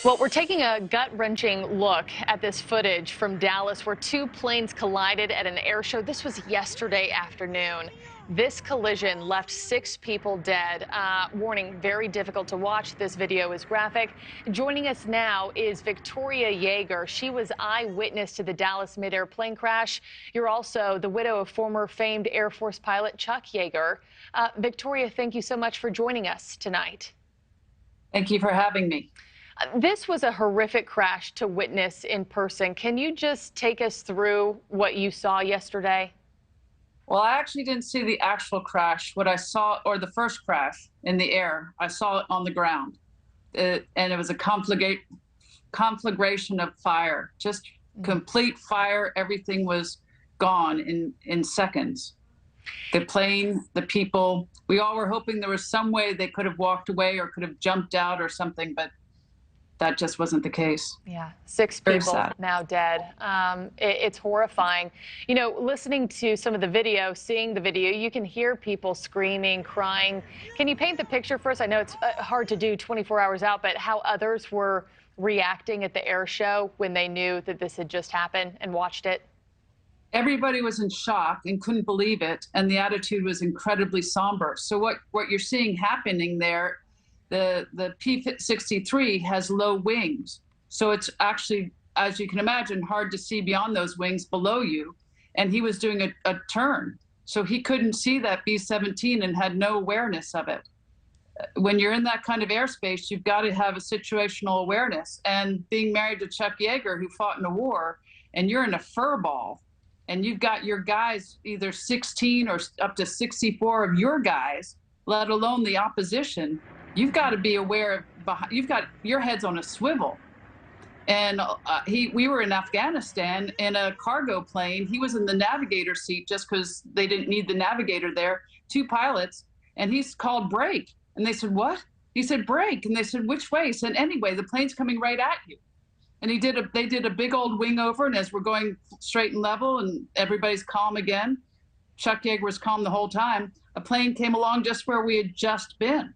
Well, we're taking a gut-wrenching look at this footage from Dallas where two planes collided at an air show. This was yesterday afternoon. This collision left 6 people dead. Warning, very difficult to watch. This video is graphic. Joining us now is Victoria Yeager. She was eyewitness to the Dallas mid-air plane crash. You're also the widow of former famed Air Force pilot Chuck Yeager. Victoria, thank you so much for joining us tonight. Thank you for having me. This was a horrific crash to witness in person. Can you just take us through what you saw yesterday? Well, I actually didn't see the actual crash. What I saw, or the first crash in the air, I saw it on the ground. And it was a conflagration of fire, just complete fire. Everything was gone in seconds. The plane, the people, we all were hoping there was some way they could have walked away or could have jumped out or something, but that just wasn't the case. Yeah, 6 people now dead. It's horrifying. You know, listening to some of the video, seeing the video, you can hear people screaming, crying. Can you paint the picture for us? I know it's hard to do 24 hours out, but how others were reacting at the air show when they knew that this had just happened and watched it? Everybody was in shock and couldn't believe it, and the attitude was incredibly somber. So what you're seeing happening there, the P-63 has low wings. So it's actually, as you can imagine, hard to see beyond those wings below you. And he was doing a turn. So he couldn't see that B-17 and had no awareness of it. When you're in that kind of airspace, you've got to have a situational awareness. And being married to Chuck Yeager, who fought in a war, and you're in a fur ball, and you've got your guys, either 16 or up to 64 of your guys, let alone the opposition, you've got to be aware of, you've got your head's on a swivel. And we were in Afghanistan in a cargo plane. He was in the navigator seat just because they didn't need the navigator there, 2 pilots, and he's called brake. And they said, what? He said, brake. And they said, which way? He said, anyway, the plane's coming right at you. And they did a big old wing over, and as we're going straight and level and everybody's calm again, Chuck Yeager was calm the whole time, a plane came along just where we had just been.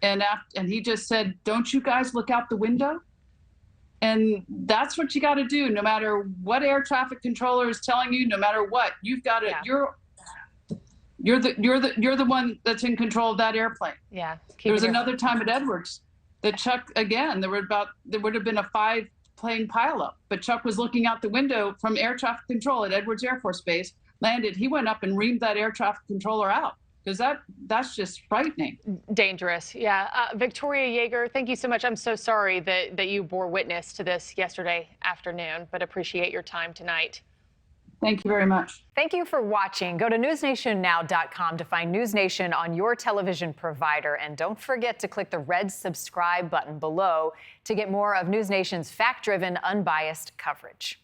And he just said, don't you guys look out the window? And that's what you got to do, no matter what air traffic controller is telling you, no matter what, you've got to, yeah. you're the one that's in control of that airplane. Yeah. There was another time at Edwards that Chuck, again, there would have been a 5-plane pileup, but Chuck was looking out the window from air traffic control at Edwards Air Force Base, landed, he went up and reamed that air traffic controller out. Because that's just frightening. Dangerous, yeah. Victoria Yeager, thank you so much. I'm so sorry that you bore witness to this yesterday afternoon, but appreciate your time tonight. Thank you very much. Thank you for watching. Go to newsnationnow.com to find News Nation on your television provider. And don't forget to click the red subscribe button below to get more of News Nation's fact-driven, unbiased coverage.